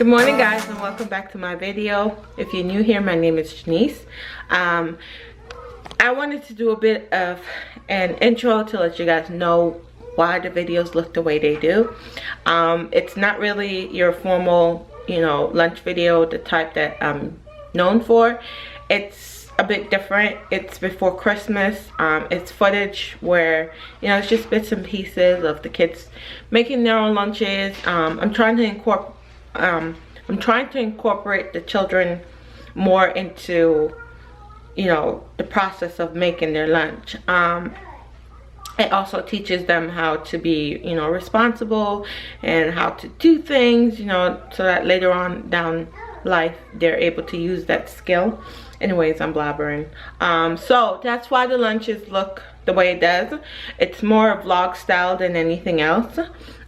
Good morning guys, and welcome back to my video. If you're new here, my name is Janice. I wanted to do a bit of an intro to let you guys know why the videos look the way they do. It's not really your formal, lunch video, the type that I'm known for. It's a bit different. It's before Christmas. It's footage where it's just bits and pieces of the kids making their own lunches. I'm trying to incorporate the children more into the process of making their lunch. It also teaches them how to be responsible and how to do things, so that later on down life they're able to use that skill. Anyways, I'm blabbering. So that's why the lunches look the way it does. It's more vlog style than anything else.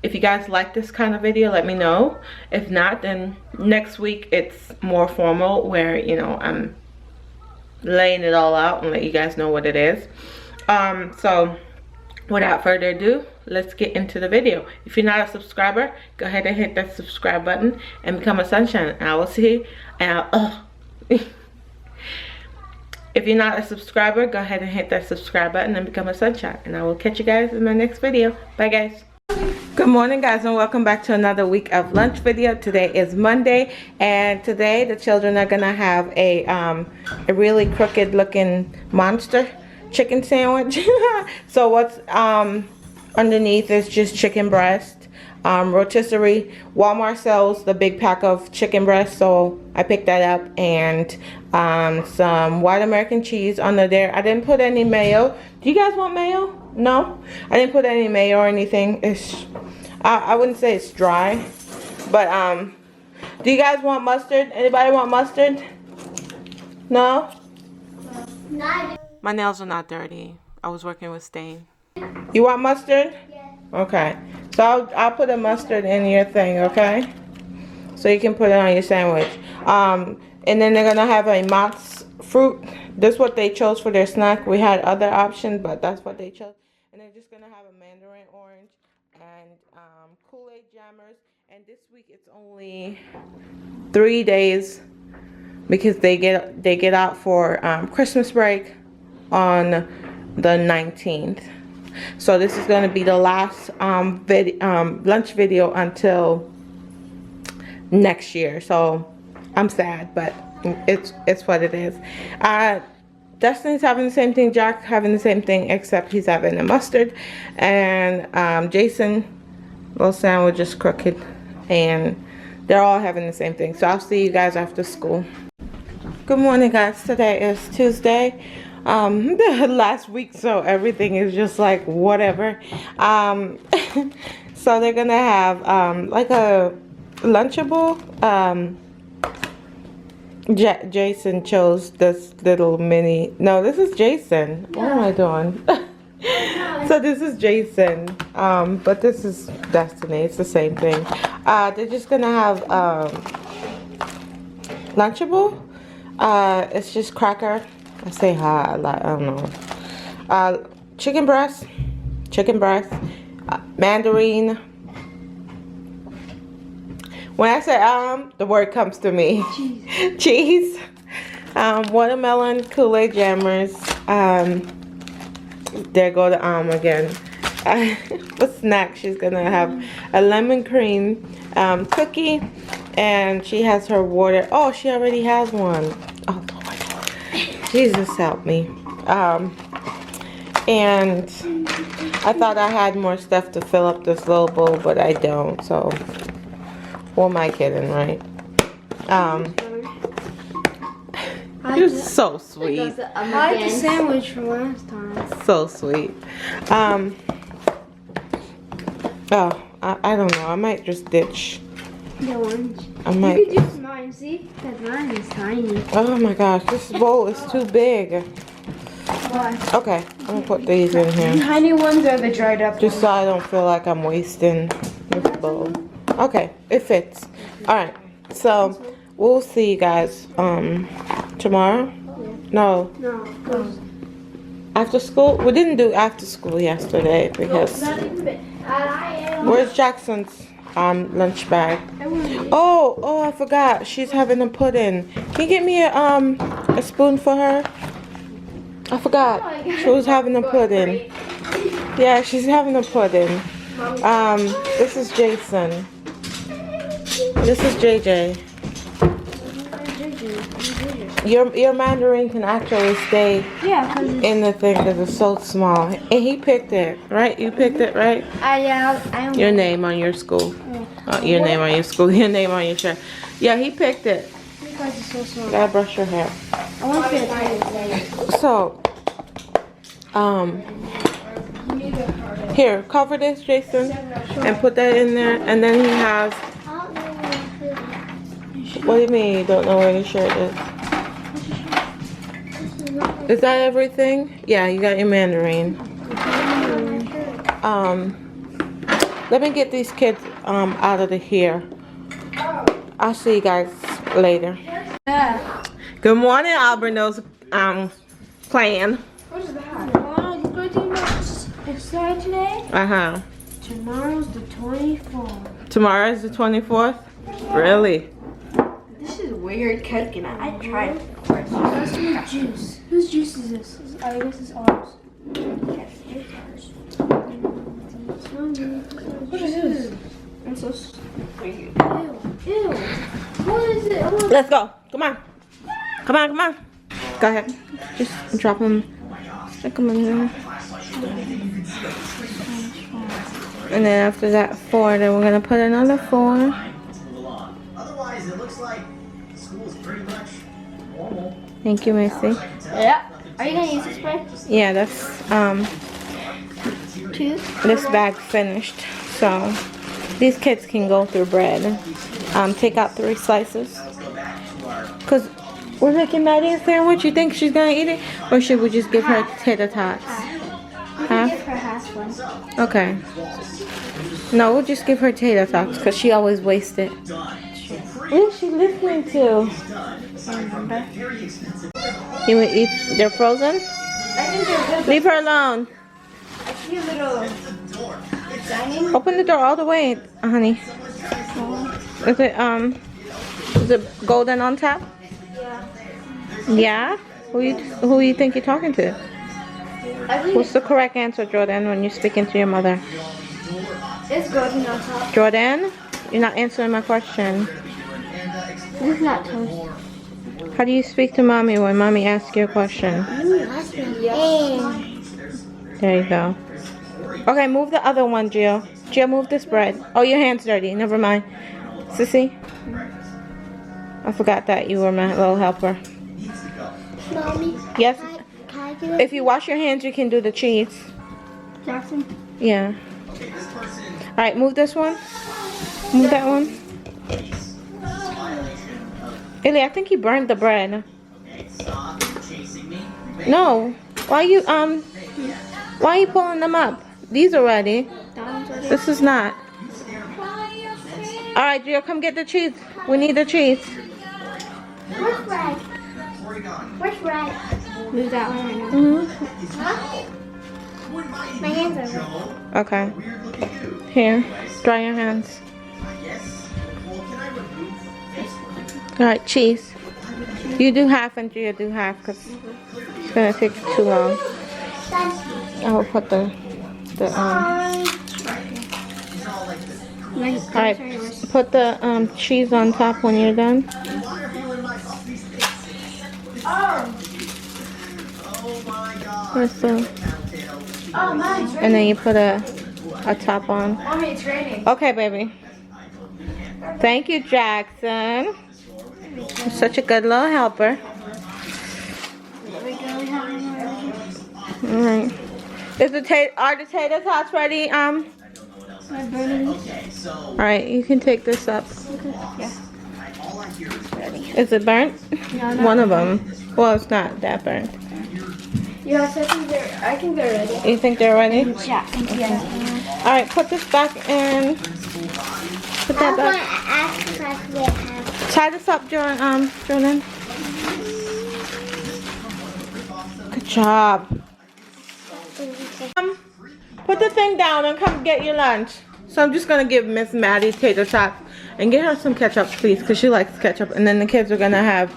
If you guys like this kind of video, let me know. If not, then next week it's more formal, where I'm laying it all out and let you guys know what it is. So without further ado, let's get into the video. If you're not a subscriber, go ahead and hit that subscribe button and become a sunshine. And I will see you. If you're not a subscriber, go ahead and hit that subscribe button and become a sunshine. And I will catch you guys in my next video. Bye guys. Good morning guys, and welcome back to another week of lunch video. Today is Monday, and today the children are gonna have a really crooked looking monster chicken sandwich. So what's underneath is just chicken breast, rotisserie. Walmart sells the big pack of chicken breast, so I picked that up, and some white American cheese under there. I didn't put any mayo. Do you guys want mayo? No, I didn't put any mayo or anything. It's I wouldn't say it's dry, but do you guys want mustard? Anybody want mustard? No? No. My nails are not dirty. I was working with stain. You want mustard? Yeah. Okay. So I'll put a mustard in your thing, okay? So you can put it on your sandwich. And then they're gonna have a Mott's fruit. This is what they chose for their snack. We had other options, but that's what they chose. And they're just gonna have a mandarin orange and Kool-Aid jammers. And this week it's only 3 days because they get out for Christmas break on the 19th. So this is going to be the last lunch video until next year. So I'm sad, but it's what it is. Destiny's having the same thing, Jack having the same thing, except he's having a mustard. And Jason, little sandwich is crooked, and they're all having the same thing. So I'll see you guys after school. Good morning guys, today is Tuesday. Last week, so everything is just like whatever. So they're gonna have like a Lunchable. Jason chose this little mini. No, this is Jason. What am I doing? So this is Jason, but this is Destiny. It's the same thing. They're just gonna have Lunchable. It's just cracker. I say hi, I don't know. Chicken breast, mandarin. When I say the word comes to me. Cheese. Watermelon, Kool-Aid jammers. There go the again. For snack, she's gonna have a lemon cream cookie, and she has her water. Oh, she already has one. Oh Lord, Jesus help me. And I thought I had more stuff to fill up this little bowl, but I don't. So who am I kidding, right? You're so sweet. I like the sandwich from last time. So sweet. Oh, I don't know. I might just ditch. The orange. I might. You could use mine, see? Because mine is tiny. Oh my gosh, this bowl is too big. Why? Okay, I'm gonna put these in here. The tiny ones are the dried up Just ones. so I don't feel like I'm wasting this bowl. Okay, it fits. Alright, so we'll see you guys tomorrow. No. No. After school? We didn't do after school yesterday because where's Jackson's? lunch bag. Oh, I forgot. She's having a pudding. Can you get me a spoon for her? I forgot. She was having a pudding. Yeah, she's having a pudding. This is Jason. This is JJ. Your mandarin can actually stay in the thing because it's so small. And he picked it, right? You picked it, right? Your name on your school. Your name on your school. Your name on your shirt. Yeah, he picked it. Because it's so small. Gotta brush your hair. I want to get So, here, cover this, Jason, and put that in there. And then he has. What do you mean you don't know where your shirt is? Is that everything? Yeah, you got your mandarin. Let me get these kids out of here. I'll see you guys later. Good morning, Albornoz plan. What is that? It's started today? Uh-huh. Tomorrow's the 24th. Tomorrow is the 24th? Really? This is weird cake and I tried it, of course. That's some juice. Whose juice is this? I guess it's ours. Yes, it's ours. What is this? It's so weird. Ew. What is it? Let's go. Come on. Come on, come on. Go ahead. Just drop them. Stick them in there. And then after that 4, then we're going to put another 4. Otherwise, it looks like school's pretty much normal. Thank you, Missy. Yeah. Are you gonna use this bread? Yeah, that's this bag finished. So these kids can go through bread. Take out 3 slices. Cause we're making Maddie a sandwich. You think she's gonna eat it, or should we just give her tater tots? You can give her half one. Okay. No, we'll just give her tater tots because she always wastes it. What is she listening to? You would eat? They're frozen? I think they're good. Leave her alone. I see a little dining. Open the door all the way, honey. Is it golden on top? Yeah. Yeah? Who you think you're talking to? I think What's the correct answer, Jordan, when you're speaking to your mother? it's golden on top. Jordan, you're not answering my question. This is not toast. How do you speak to mommy when mommy asks you a question? There you go. Okay, move the other one, Gio. Gio, move this bread. Oh, your hand's dirty. Never mind. Sissy? I forgot that you were my little helper. Mommy, Yes? can I do it? If you wash your hands, you can do the cheese. Jackson? Yeah. Alright, move this one. Move that one. Illy, I think you burned the bread. No. Why are you pulling them up? These are ready. This is not. Alright, Gio, come get the cheese. We need the cheese. Where's Red? Where's Red? Move that one right now. Huh? My hands are red. Okay. Here, dry your hands. Alright, cheese. You do half and Gia do half because it's gonna take too long. I will put the Alright, put the cheese on top when you're done. Where's the? Oh, mine's ready. And then you put a top on. Mommy, it's raining. Okay, baby. Thank you, Jackson. You're such a good little helper. All right. Are the tater tots ready? All right, you can take this up. Yeah. Is it burnt? No, no. One of them. Well, it's not that burnt. Yeah, so I think they're ready. You think they're ready? Yeah. All right, put this back in. Put that back. Tie this up, Jordan. Good job. Put the thing down and come get your lunch. So I'm just gonna give Miss Maddie tater tots and get her some ketchup, please, because she likes ketchup. And then the kids are gonna have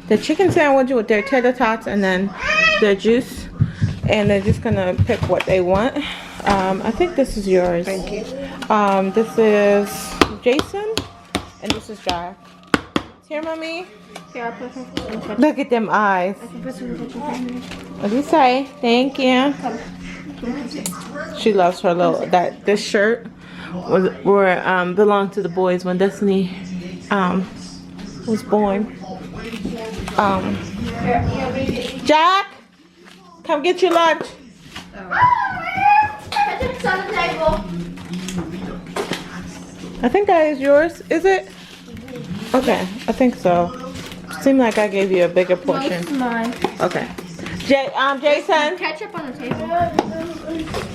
the chicken sandwich with their tater tots and then their juice. And they're just gonna pick what they want. I think this is yours. Thank you. This is Jason, and this is Jack. Here, mommy. Here, I'll put some ketchup. Look at them eyes. I can put some ketchup in there. What do you say? Thank you. Come. She loves her little this shirt belonged to the boys when Destiny was born. Jack, come get your lunch. Ketchup's on the table. I think that is yours. Is it? Okay, I think so. Seemed like I gave you a bigger portion. Most mine. Okay. Jason. Ketchup on the table.